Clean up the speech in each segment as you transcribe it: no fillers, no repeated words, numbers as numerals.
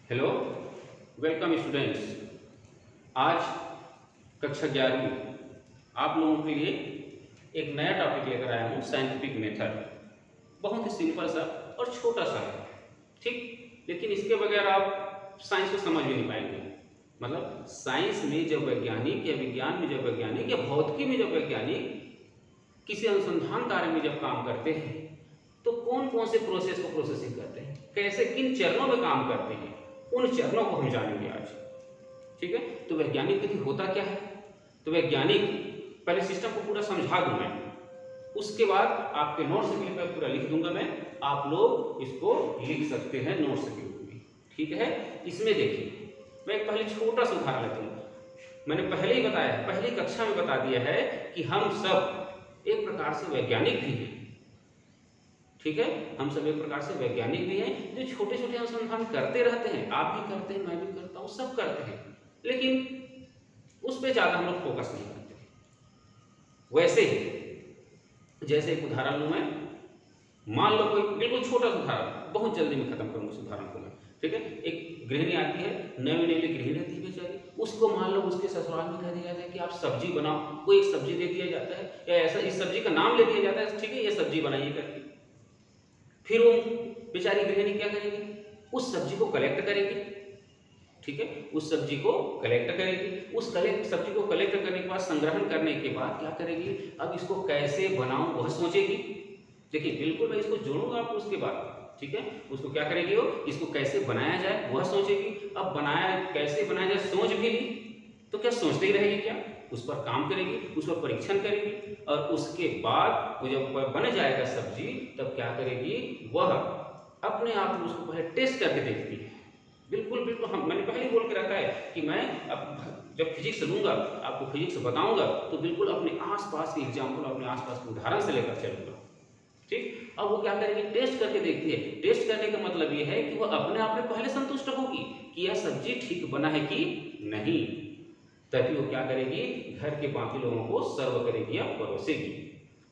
Hello, welcome students. आज कक्षा 11वीं आप लोगों के लिए एक नया टॉपिक लेकर आया हूँ, साइंटिफिक मेथड। बहुत ही सिंपल सा और छोटा सा है, ठीक। लेकिन इसके बगैर आप साइंस को समझ भी नहीं पाएंगे। मतलब साइंस में जब वैज्ञानिक या विज्ञान में जब वैज्ञानिक या भौतिकी में जब वैज्ञानिक किसी अनुसंधान कार्य में जब काम करते हैं तो कौन कौन से प्रोसेस को प्रोसेसिंग करते हैं, कैसे किन चरणों में काम करते हैं, उन चरणों को हम जानेंगे आज। ठीक है, तो वैज्ञानिक विधि होता क्या है। तो वैज्ञानिक पहले सिस्टम को पूरा समझा दूं मैं, उसके बाद आपके नोट्स के लिए पूरा लिख दूंगा मैं, आप लोग इसको लिख सकते हैं नोट्स के रूप में। ठीक है, इसमें देखिए मैं एक पहले छोटा सा उदाहरण लेता हूँ। मैंने पहले ही बताया, पहली कक्षा में बता दिया है कि हम सब एक प्रकार से वैज्ञानिक भी हैं। ठीक है, हम सब एक प्रकार से वैज्ञानिक भी हैं जो छोटे छोटे अनुसंधान करते रहते हैं। आप भी करते हैं, मैं भी करता हूँ, सब करते हैं, लेकिन उस पर ज्यादा हम लोग फोकस नहीं करते। वैसे ही जैसे एक उदाहरण लूं मैं, मान लो कोई बिल्कुल छोटा सा उदाहरण, बहुत जल्दी में खत्म करूंगा उस उदाहरण को मैं। ठीक है, एक गृहिणी आती है, नई नई गृहिणी रहती है बेचारी, उसको मान लो उसके ससुराल में कह दिया जाता है कि आप सब्जी बनाओ, कोई एक सब्जी दे दिया जाता है या ऐसा इस सब्जी का नाम ले दिया जाता है, ठीक है ये सब्जी बनाइए करके। फिर वो बेचारी गृहिणी क्या करेगी, उस सब्जी को कलेक्ट करेगी। ठीक है, उस सब्जी को कलेक्ट करेगी, सब्जी को कलेक्ट करने के बाद, संग्रहण करने के बाद क्या करेगी, अब इसको कैसे बनाऊं वह सोचेगी। देखिए बिल्कुल मैं इसको जोड़ूंगा आपको उसके बाद। ठीक है, उसको क्या करेगी, वो इसको कैसे बनाया जाए वह सोचेगी। अब कैसे बनाया जाए सोच भी ली, तो क्या सोचते ही रहेगी, क्या उस पर काम करेगी, उस पर परीक्षण करेगी, और उसके बाद वो जब बन जाएगा सब्जी तब क्या करेगी, वह अपने आप में उसको पहले टेस्ट करके देखती है। बिल्कुल बिल्कुल, हम मैंने पहले बोल के रखा है कि मैं अब जब फिजिक्स लूंगा, आपको फिजिक्स बताऊंगा, तो बिल्कुल अपने आसपास के एग्जाम्पल, अपने आसपास के उदाहरण से लेकर चलूंगा। ठीक, अब वो क्या करेगी, टेस्ट करके देखती है। टेस्ट करने का मतलब ये है कि वो अपने आप में पहले संतुष्ट होगी कि यह सब्जी ठीक बना है कि नहीं, तभी वो क्या करेगी, घर के बाकी लोगों को सर्व करेगी या परोसेगी।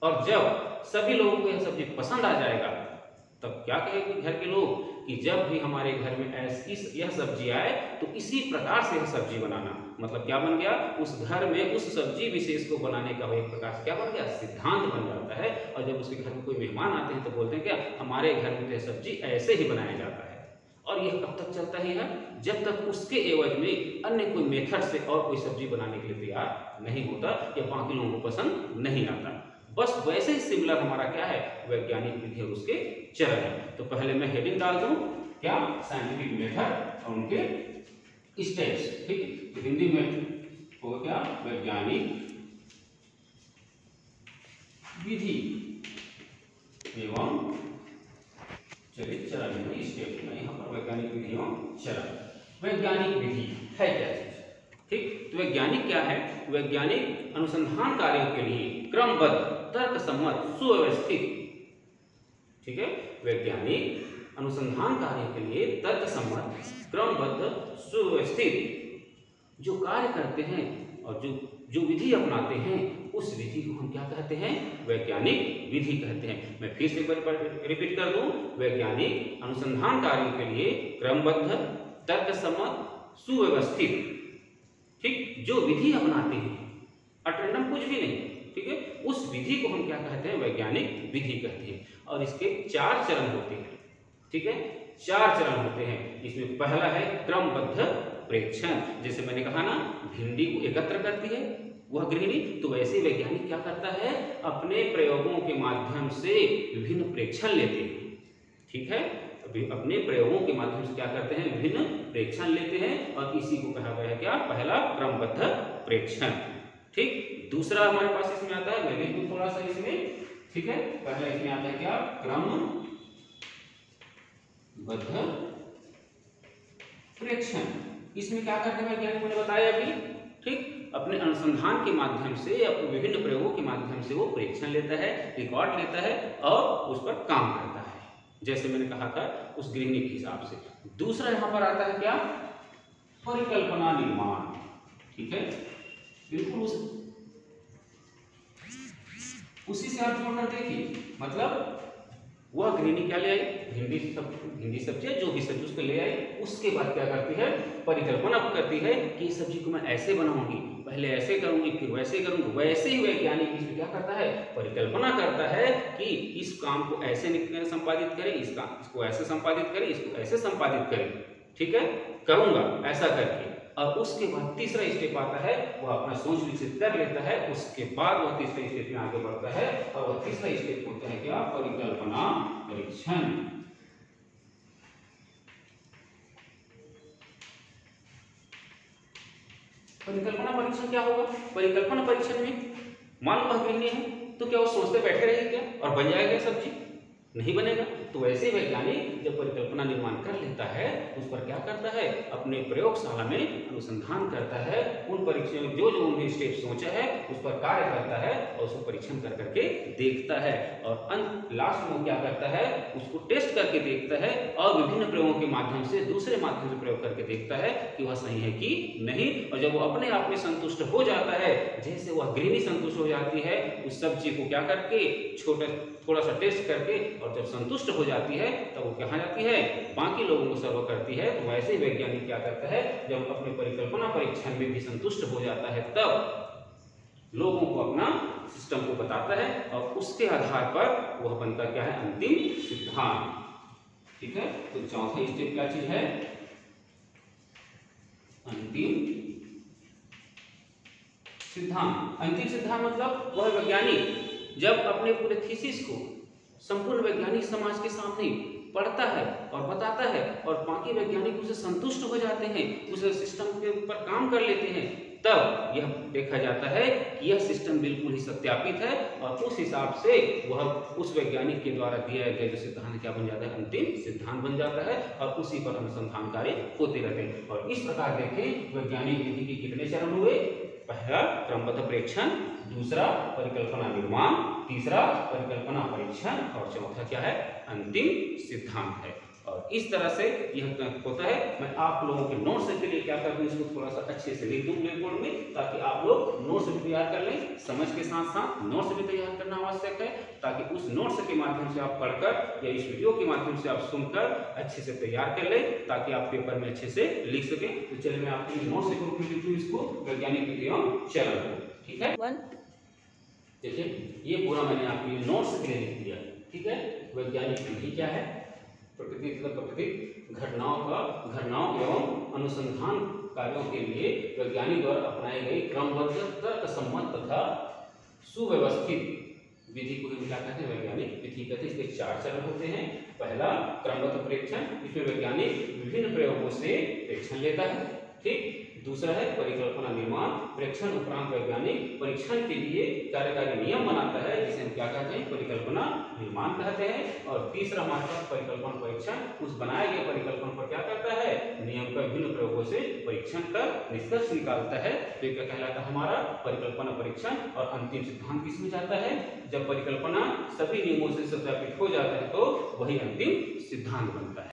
और जब सभी लोगों को यह सब्जी पसंद आ जाएगा तब क्या कहेगी घर के लोग कि जब भी हमारे घर में यह सब्जी आए तो इसी प्रकार से यह सब्जी बनाना। मतलब क्या बन गया, उस घर में उस सब्जी विशेष को बनाने का एक प्रकार से क्या बन गया, सिद्धांत बन जाता है। और जब उसके घर में कोई मेहमान आते हैं तो बोलते हैं क्या, हमारे घर में तो यह सब्जी ऐसे ही बनाया जाता है। और यह कब तक चलता ही है, जब तक उसके एवज में अन्य कोई मेथड से और कोई सब्जी बनाने के लिए तैयार नहीं होता या बाकी लोगों को पसंद नहीं आता। बस वैसे ही सिमिलर हमारा क्या है, वैज्ञानिक विधि और उसके चरण है। तो पहले मैं हेडिंग डाल दूं क्या, साइंटिफिक मेथड और उनके स्टेप्स। ठीक है, हिंदी में हो क्या, वैज्ञानिक विधि एवं चलिए चरण में स्टेप में यहाँ पर वैज्ञानिक विधि एवं चरण। वैज्ञानिक विधि है क्या चीज, ठीक। तो वैज्ञानिक क्या है, वैज्ञानिक अनुसंधान कार्यों के लिए क्रमबद्ध, तर्कसम्मत, सुव्यवस्थित। ठीक है, वैज्ञानिक अनुसंधान कार्य के लिए तर्कसम्मत, क्रमबद्ध, सुव्यवस्थित जो कार्य करते हैं और जो विधि अपनाते हैं, उस विधि को हम क्या कहते हैं, वैज्ञानिक विधि कहते हैं। मैं फिर से एक बार रिपीट कर दूं, वैज्ञानिक अनुसंधान कार्यों के लिए क्रमबद्ध, तर्कसम्मत, सुव्यवस्थित, ठीक, जो विधि अपनाते हैं, अटेंडम कुछ भी नहीं। ठीक है, उस विधि को हम क्या कहते हैं, वैज्ञानिक विधि कहते हैं। और इसके 4 चरण होते हैं। ठीक है, 4 चरण होते हैं। इसमें पहला है क्रमबद्ध प्रेक्षण। जैसे मैंने कहा ना, भिंडी को एकत्र करती है वह गृहिणी, तो वैसे वैज्ञानिक क्या करता है, अपने प्रयोगों के माध्यम से विभिन्न प्रेक्षण लेते हैं। ठीक है, अपने प्रयोगों के माध्यम से क्या करते हैं, विभिन्न प्रेक्षण लेते हैं, और इसी को कहा गया है क्या, पहला क्रमबद्ध प्रेक्षण। ठीक, दूसरा हमारे पास इसमें आता है, मैं लिख दूं थोड़ा सा इसमें। ठीक है, पहला इसमें आता है क्या, क्रमबद्ध प्रेक्षण। इसमें क्या करते हैं वैज्ञानिक, मैंने बताया अभी। ठीक, अपने अनुसंधान के माध्यम से या विभिन्न प्रयोगों के माध्यम से वो प्रेक्षण लेता है, रिकॉर्ड लेता है और उस पर काम करता है, जैसे मैंने कहा था उस गृहिणी के हिसाब से। दूसरा यहां पर आता है क्या, परिकल्पना निर्माण। ठीक है, बिल्कुल उसी से आप जोड़कर देखिए। मतलब वह गृहिणी क्या ले आई, भिंडी सब्जी जो भी सब्जी उसको ले आई। उसके बाद क्या करती है, परिकल्पना करती है कि इस सब्जी को मैं ऐसे बनाऊंगी, पहले ऐसे करूंगी फिर वैसे करूंगी। वैसे ही वैज्ञानिक इसमें क्या करता है, परिकल्पना करता है कि इस काम को ऐसे संपादित करें, इसको ऐसे संपादित करें, इसको ऐसे संपादित करें, ठीक है, करूंगा ऐसा करके। और उसके बाद तीसरा स्टेप आता है, वह अपना सोच विकसित कर लेता है। उसके बाद वह तीसरे स्टेप में आगे बढ़ता है और वह तीसरा स्टेप होता है क्या, परिकल्पना परीक्षण। परिकल्पना परीक्षण क्या होगा, परिकल्पना परीक्षण में मान लो वह गृहिणी है तो क्या वो सोचते बैठे रहेगी क्या और बन जाएगा सब्जी, नहीं बनेगा। तो वैसे वैज्ञानिक जब परिकल्पना निर्माण कर लेता है उस पर क्या करता है, अपने प्रयोगशाला में अनुसंधान करता है, उन परीक्षण जो उन्हें स्टेप सोचा है उस पर कार्य करता है और उसको परीक्षण कर करके देखता है। और लास्ट में क्या करता है, उसको टेस्ट करके देखता है और विभिन्न प्रयोगों के माध्यम से, दूसरे माध्यम से प्रयोग करके देखता है कि वह सही है कि नहीं। और जब वो अपने आप में संतुष्ट हो जाता है, जैसे वह गृहिणी संतुष्ट हो जाती है, उस सब्जी को क्या करके थोड़ा सा टेस्ट करके, और जब संतुष्ट हो जाती है तब वो कहाँ जाती है, बाकी लोगों को सर्व करती है। तो वैसे ही वैज्ञानिक क्या करता है, जब अपने परिकल्पना परीक्षण में भी संतुष्ट हो जाता है तब लोगों को अपना सिस्टम को बताता है और उसके आधार पर वह बनता क्या है, अंतिम सिद्धांत। ठीक है, तो चौथा स्टेप क्या चीज है, अंतिम सिद्धांत। अंतिम सिद्धांत मतलब वह वैज्ञानिक जब अपने पूरे थीसिस को संपूर्ण वैज्ञानिक समाज के सामने पढ़ता है और बताता है और बाकी वैज्ञानिक उसे संतुष्ट हो जाते हैं, उस सिस्टम के ऊपर काम कर लेते हैं, तब यह देखा जाता है कि यह सिस्टम बिल्कुल ही सत्यापित है और उस हिसाब से वह उस वैज्ञानिक के द्वारा दिया गया जो सिद्धांत क्या बन जाता है, अंतिम सिद्धांत बन जाता है और उसी पर अनुसंधान कार्य होते रहते हैं। और इस प्रकार देखें वैज्ञानिक विधि के कितने चरण हुए, पहला क्रमबद्ध प्रेक्षण, दूसरा परिकल्पना निर्माण, तीसरा परिकल्पना परीक्षण और चौथा क्या है, अंतिम सिद्धांत है। और इस तरह से यह होता है। मैं आप लोगों के नोट्स के लिए क्या कर दूं, इसको थोड़ा सा अच्छे से लिख दूं ब्लैक बोर्ड में, ताकि आप लोग नोट्स भी तैयार कर लें। समझ के साथ साथ नोट्स भी तैयार करना आवश्यक है, ताकि उस नोट्स के माध्यम से आप पढ़कर या इस वीडियो के माध्यम से आप सुनकर अच्छे से तैयार कर लें, ताकि आप पेपर में अच्छे से लिख सकें। तो चलिए मैं आपके नोट्स के रूप में लिख दूं इसको, वैज्ञानिक विधियों चरण को। ठीक है, देखिए ये पूरा मैंने आपके नोट्स के लिए लिख दिया। ठीक है, वैज्ञानिक विधि क्या है, प्राकृतिक घटनाओं एवं अनुसंधान कार्यों के लिए वैज्ञानिक द्वारा अपनाई गई क्रमबद्ध, तर्कसम्मत तथा सुव्यवस्थित विधि को हम क्या कहते हैं, वैज्ञानिक विधि कहते हैं। इसके 4 चरण होते हैं। पहला क्रमबद्ध प्रेक्षण, इसमें वैज्ञानिक विभिन्न प्रयोगों से प्रेक्षण लेता है। ठीक, दूसरा है परिकल्पना निर्माण, प्रेक्षण उपरांत वैज्ञानिक परीक्षण के लिए कार्यकारी नियम बनाता है, जिसे हम क्या कहते हैं, परिकल्पना निर्माण कहते हैं। और तीसरा हमारे पास परिकल्पना परीक्षण, उस बनाए गए परिकल्पना पर क्या करता है, नियम का विभिन्न प्रयोगों से परीक्षण कर निष्कर्ष निकालता है। तो क्या कहलाता है हमारा परिकल्पना परीक्षण। और अंतिम सिद्धांत किसमें जाता है, जब परिकल्पना सभी नियमों से सत्यापित हो जाता है तो वही अंतिम सिद्धांत बनता है।